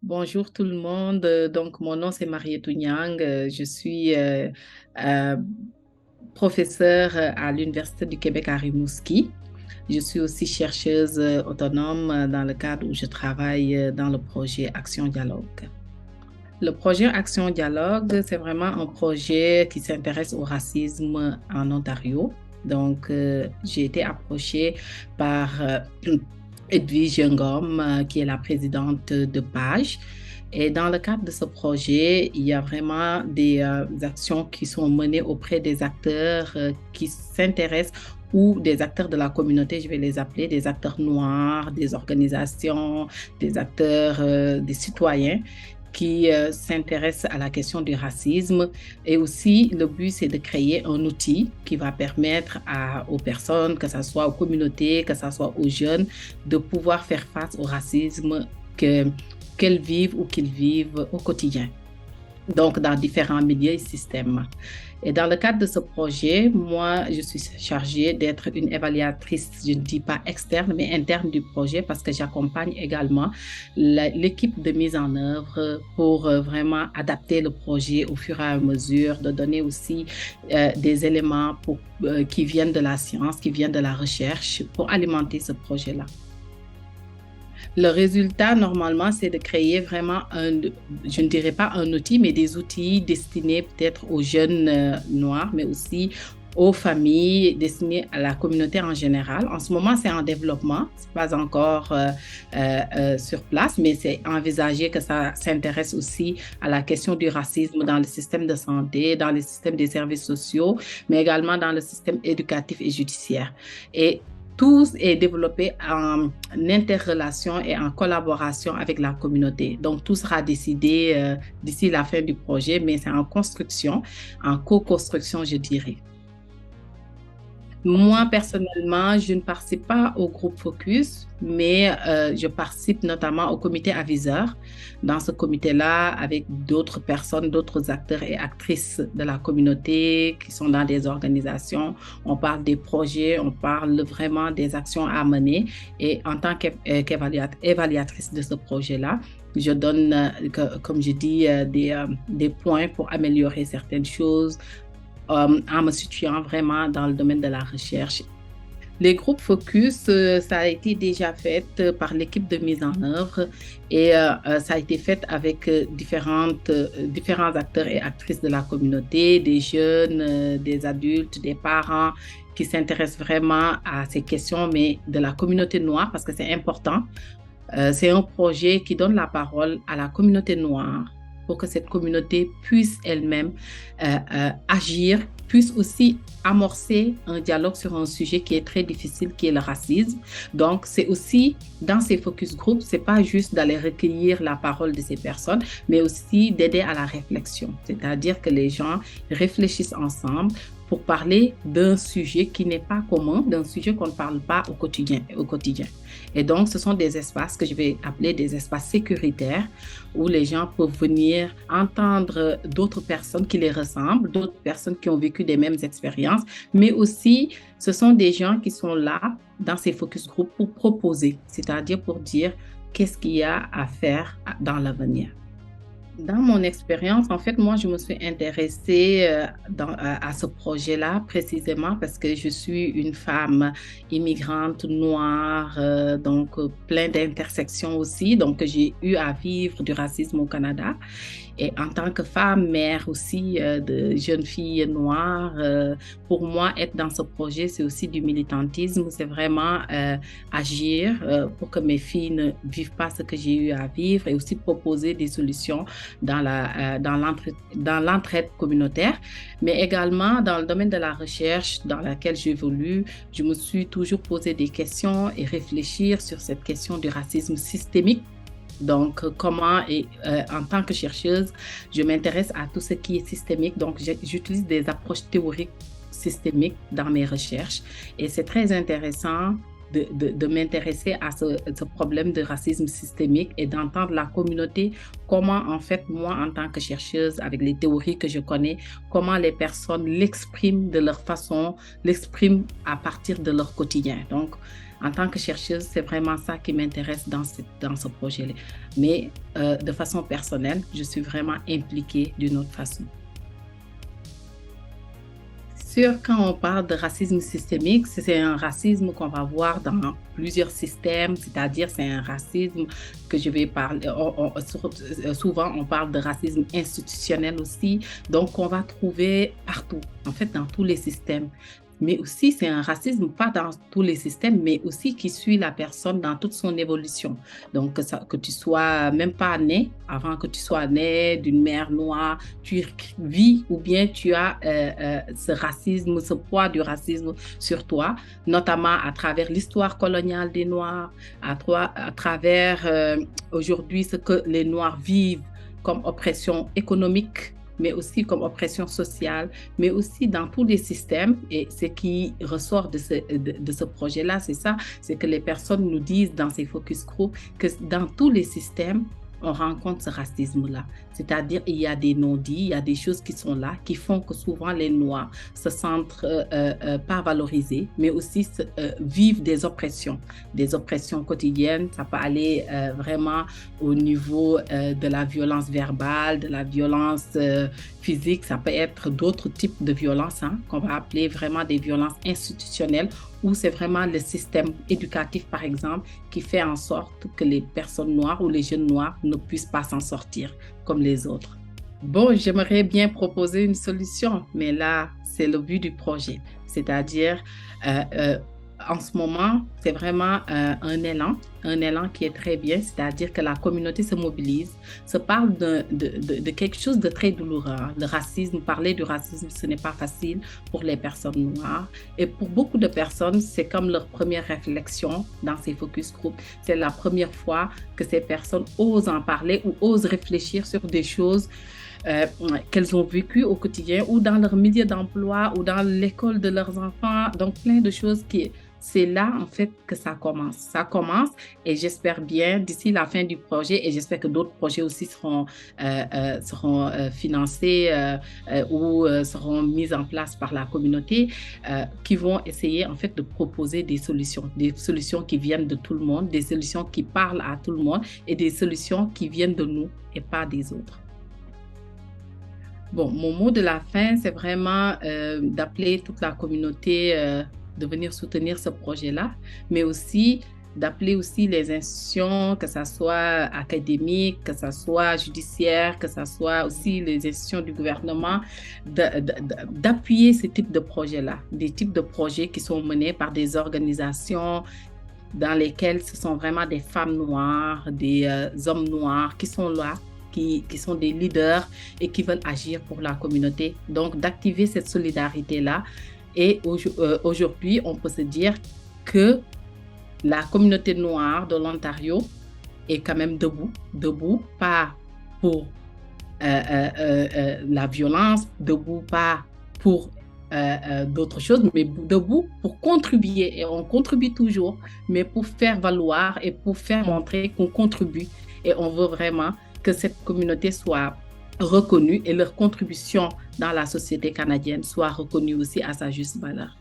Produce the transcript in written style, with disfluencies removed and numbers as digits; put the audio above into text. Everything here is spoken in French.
Bonjour tout le monde. Donc, mon nom c'est Marietou Niang. Je suis euh, professeure à l'Université du Québec à Rimouski. Je suis aussi chercheuse autonome dans le cadre où je travaille dans le projet Action Dialogue. Le projet Action Dialogue, c'est vraiment un projet qui s'intéresse au racisme en Ontario. Donc, j'ai été approchée par Edwige Junghomme, qui est la présidente de PAGE. Et dans le cadre de ce projet, il y a vraiment des actions qui sont menées auprès des acteurs qui s'intéressent ou des acteurs de la communauté, je vais les appeler, des acteurs noirs, des organisations, des acteurs, des citoyens qui s'intéressent à la question du racisme. Et aussi, le but, c'est de créer un outil qui va permettre aux personnes, que ce soit aux communautés, que ce soit aux jeunes, de pouvoir faire face au racisme qu'elles vivent ou qu'ils vivent au quotidien, donc dans différents milieux et systèmes. Et dans le cadre de ce projet, moi, je suis chargée d'être une évaluatrice, je ne dis pas externe, mais interne du projet parce que j'accompagne également l'équipe de mise en œuvre pour vraiment adapter le projet au fur et à mesure, de donner aussi des éléments qui viennent de la science, qui viennent de la recherche pour alimenter ce projet-là. Le résultat, normalement, c'est de créer vraiment je ne dirais pas un outil, mais des outils destinés peut-être aux jeunes noirs, mais aussi aux familles, destinés à la communauté en général. En ce moment, c'est en développement, c'est pas encore sur place, mais c'est envisagé que ça s'intéresse aussi à la question du racisme dans le système de santé, dans le système des services sociaux, mais également dans le système éducatif et judiciaire. Et tout est développé en interrelation et en collaboration avec la communauté. Donc, tout sera décidé d'ici la fin du projet, mais c'est en construction, en co-construction, je dirais. Moi, personnellement, je ne participe pas au groupe Focus, mais je participe notamment au comité aviseur. Dans ce comité-là, avec d'autres personnes, d'autres acteurs et actrices de la communauté qui sont dans des organisations, on parle des projets, on parle vraiment des actions à mener. Et en tant qu'évaluatrice de ce projet-là, je donne, comme je dis, des points pour améliorer certaines choses en me situant vraiment dans le domaine de la recherche. Les groupes Focus, ça a été déjà fait par l'équipe de mise en œuvre et ça a été fait avec différents acteurs et actrices de la communauté, des jeunes, des adultes, des parents qui s'intéressent vraiment à ces questions, mais de la communauté noire parce que c'est important. C'est un projet qui donne la parole à la communauté noire pour que cette communauté puisse elle-même agir, puisse aussi amorcer un dialogue sur un sujet qui est très difficile, qui est le racisme. Donc, c'est aussi dans ces focus groups, c'est pas juste d'aller recueillir la parole de ces personnes, mais aussi d'aider à la réflexion. C'est-à-dire que les gens réfléchissent ensemble pour parler d'un sujet qui n'est pas commun, d'un sujet qu'on ne parle pas au quotidien. Et donc, ce sont des espaces que je vais appeler des espaces sécuritaires où les gens peuvent venir entendre d'autres personnes qui les ressemblent, d'autres personnes qui ont vécu des mêmes expériences, mais aussi, ce sont des gens qui sont là dans ces focus groups pour proposer, c'est-à-dire pour dire qu'est-ce qu'il y a à faire dans l'avenir. Dans mon expérience, en fait, moi, je me suis intéressée à ce projet-là précisément parce que je suis une femme immigrante noire, donc plein d'intersections aussi. Donc, j'ai eu à vivre du racisme au Canada. Et en tant que femme, mère aussi de jeunes filles noires, pour moi, être dans ce projet, c'est aussi du militantisme. C'est vraiment agir pour que mes filles ne vivent pas ce que j'ai eu à vivre et aussi proposer des solutions dans l'entraide communautaire, mais également dans le domaine de la recherche dans laquelle j'évolue. Je me suis toujours posé des questions et réfléchir sur cette question du racisme systémique. Donc, en tant que chercheuse, je m'intéresse à tout ce qui est systémique. Donc, j'utilise des approches théoriques systémiques dans mes recherches et c'est très intéressant de m'intéresser à ce problème de racisme systémique et d'entendre la communauté, comment en fait moi en tant que chercheuse avec les théories que je connais, comment les personnes l'expriment de leur façon, l'expriment à partir de leur quotidien. Donc En tant que chercheuse, c'est vraiment ça qui m'intéresse dans ce projet-là. Mais de façon personnelle, je suis vraiment impliquée d'une autre façon. Quand on parle de racisme systémique, c'est un racisme qu'on va voir dans plusieurs systèmes, c'est-à-dire c'est un racisme que je vais parler, souvent on parle de racisme institutionnel aussi, donc on va trouver partout, en fait dans tous les systèmes. Mais aussi, c'est un racisme, pas dans tous les systèmes, mais aussi qui suit la personne dans toute son évolution. Donc, que tu sois même pas né, avant que tu sois né d'une mère noire, tu vis ou bien tu as ce racisme, ce poids du racisme sur toi, notamment à travers l'histoire coloniale des Noirs, à travers aujourd'hui ce que les Noirs vivent comme oppression économique, mais aussi comme oppression sociale, mais aussi dans tous les systèmes. Et ce qui ressort de ce projet-là, c'est ça, c'est que les personnes nous disent dans ces focus group que dans tous les systèmes, on rencontre ce racisme-là. C'est-à-dire, il y a des non-dits, il y a des choses qui sont là, qui font que souvent les Noirs se sentent pas valorisés, mais aussi vivent des oppressions quotidiennes. Ça peut aller vraiment au niveau de la violence verbale, de la violence physique. Ça peut être d'autres types de violences qu'on va appeler vraiment des violences institutionnelles, où c'est vraiment le système éducatif, par exemple, qui fait en sorte que les personnes noires ou les jeunes noirs ne puissent pas s'en sortir comme les autres. Bon, j'aimerais bien proposer une solution, mais là, c'est le but du projet. C'est-à-dire, en ce moment, c'est vraiment un élan qui est très bien, c'est-à-dire que la communauté se mobilise, se parle de quelque chose de très douloureux. Le racisme, parler du racisme, ce n'est pas facile pour les personnes noires. Et pour beaucoup de personnes, c'est comme leur première réflexion dans ces focus group. C'est la première fois que ces personnes osent en parler ou osent réfléchir sur des choses qu'elles ont vécues au quotidien ou dans leur milieu d'emploi ou dans l'école de leurs enfants. Donc, plein de choses c'est là, en fait, que ça commence. Ça commence et j'espère bien, d'ici la fin du projet, et j'espère que d'autres projets aussi seront financés ou seront mis en place par la communauté, qui vont essayer, en fait, de proposer des solutions qui viennent de tout le monde, des solutions qui parlent à tout le monde et des solutions qui viennent de nous et pas des autres. Bon, mon mot de la fin, c'est vraiment d'appeler toute la communauté de venir soutenir ce projet-là, mais aussi d'appeler aussi les institutions, que ce soit académiques, que ce soit judiciaires, que ce soit aussi les institutions du gouvernement, d'appuyer ce type de projets-là, des types de projets qui sont menés par des organisations dans lesquelles ce sont vraiment des femmes noires, des hommes noirs qui sont là, qui sont des leaders et qui veulent agir pour la communauté. Donc, d'activer cette solidarité-là. Et aujourd'hui, on peut se dire que la communauté noire de l'Ontario est quand même debout, pas pour la violence, debout pas pour d'autres choses, mais debout pour contribuer. Et on contribue toujours, mais pour faire valoir et pour faire montrer qu'on contribue. Et on veut vraiment que cette communauté soit reconnue et leur contribution dans la société canadienne soit reconnue aussi à sa juste valeur.